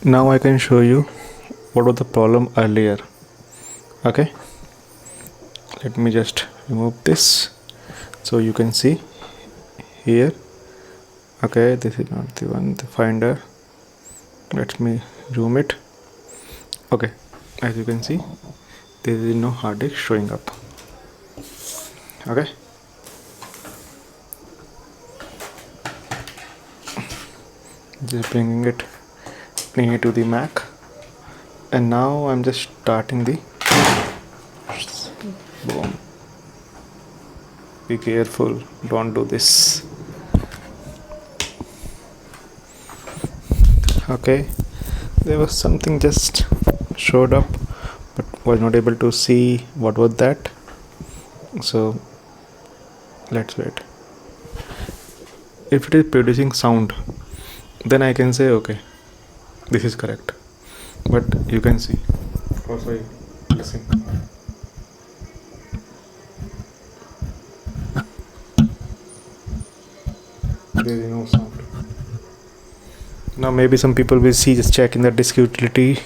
Now I can show you what was the problem earlier. Okay, let me just remove this so you can see here. Okay, this is not the one, the finder. Let me zoom it. Okay, as you can see, there is no hard disk showing up. Okay, just bringing it near to the Mac, and now I'm just starting the boom. Be careful, don't do this. Okay, there was something just showed up, but was not able to see what was that. So let's wait. If it is producing sound, then I can say okay, this is correct. But you can see. Oh sorry, listen. There is no sound. Now maybe some people will see, just check in the disk utility.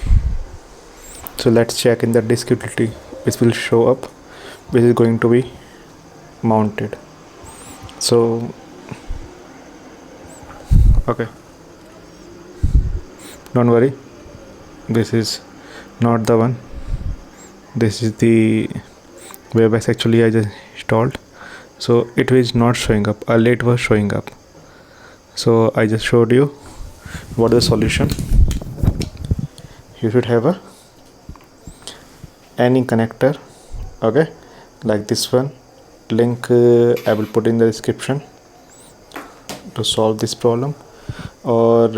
So let's check in the disk utility, which will show up, which is going to be mounted. So okay, don't worry, this is not the one. This is the WebEx actually I just installed, so it is not showing up. Earlier it was showing up, so I just showed you what is the solution. You should have any connector, okay, like this one. Link I will put in the description to solve this problem, or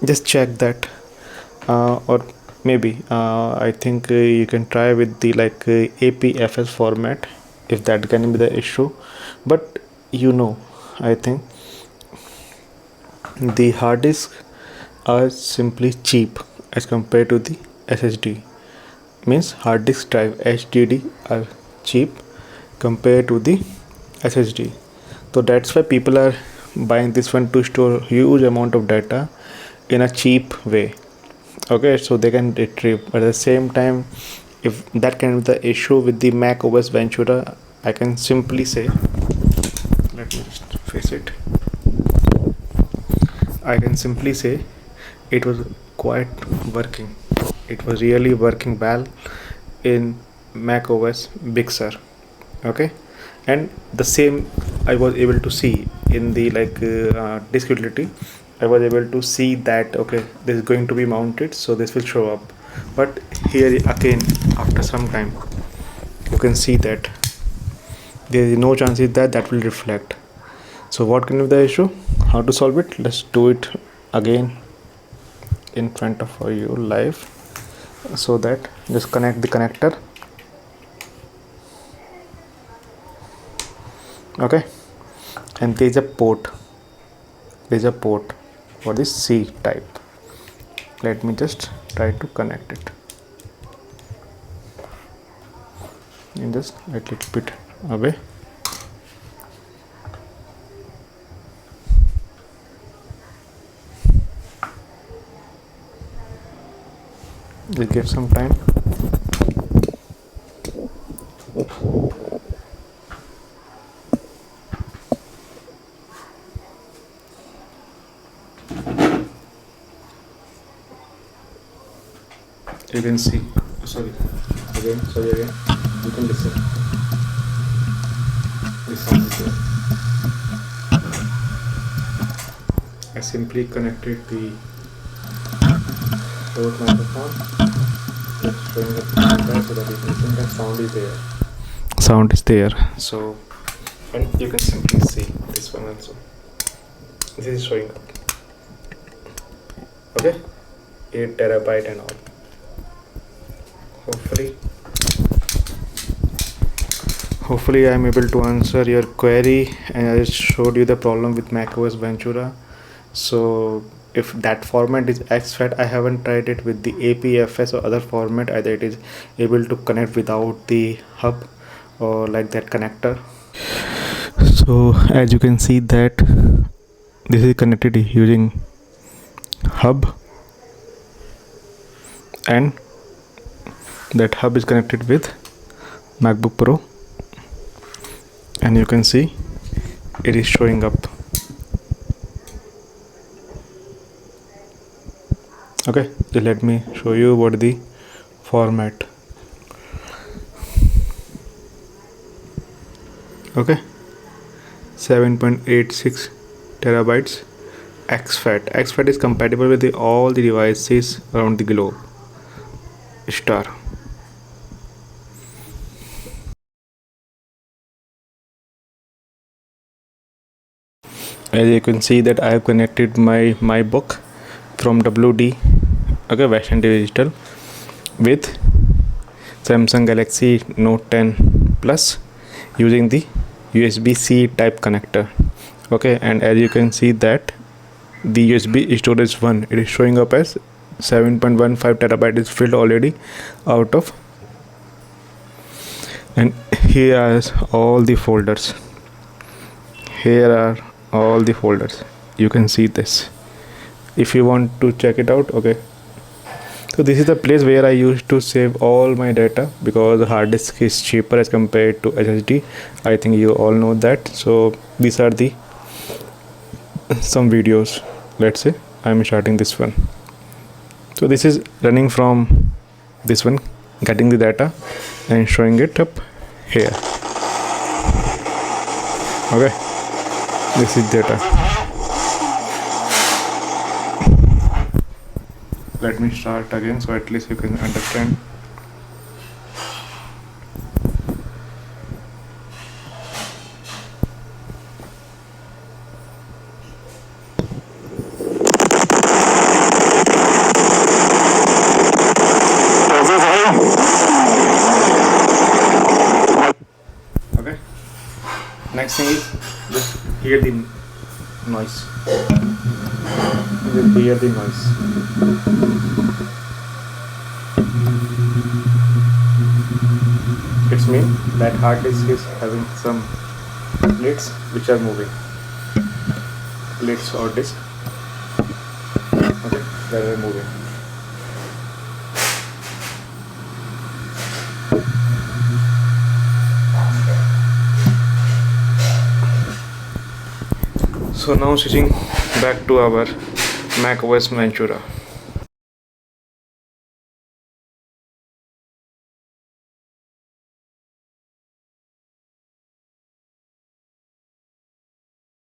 just check that, or maybe I think you can try with the like APFS format, if that can be the issue. But I think the hard disk are simply cheap as compared to the SSD. Means hard disk drive HDD are cheap compared to the SSD. So that's why people are buying this one to store huge amount of data in a cheap way. Okay, so they can retrieve. But at the same time, if that can be the issue with the MacOS Ventura, I can simply say, let me just face it. I can simply say it was quite working. It was really working well in macOS BigSur. Okay, and the same I was able to see in the disk utility. I was able to see that okay, this is going to be mounted, so this will show up. But here again, after some time, you can see that there is no chances that will reflect. So what can be the issue? How to solve it? Let's do it again in front of you live. So that just connect the connector. Okay, and there is a port. There is a port for this C type. Let me just try to connect it. And just a little bit away. Just give some time. You can see, sorry again, you can listen. This sound is there. I simply connected the Rode microphone, just showing up so that you can listen. That sound is there. Sound is there. So, and you can simply see this one also. This is showing up. Okay, 8 terabyte and all. Hopefully I am able to answer your query, and I just showed you the problem with macOS Ventura. So if that format is exFAT, I haven't tried it with the APFS or other format, either it is able to connect without the hub or like that connector. So as you can see that this is connected using hub and that hub is connected with MacBook Pro, and you can see it is showing up. Okay, so let me show you what the format. Okay, 7.86 terabytes exFAT. exFAT is compatible with all the devices around the globe. Star. As you can see that I have connected my book from WD, okay, Western Digital, with Samsung Galaxy Note 10 Plus using the USB-C type connector. Okay, and as you can see that the USB storage 1, it is showing up as 7.15 terabyte is filled already out of, and here are all the folders. Here are all the folders. You can see this if you want to check it out. Okay, so this is the place where I used to save all my data because the hard disk is cheaper as compared to SSD. I think you all know that. So these are the some videos. Let's say I'm starting this one. So this is running from this one, getting the data and showing it up here. Okay, this is data. Let me start again so at least you can understand. Okay, next thing is just hear the noise. Just hear the noise. It's mean that hard disk is having some plates which are moving. Plates or disk, okay, that are moving. So now switching back to our macOS Ventura.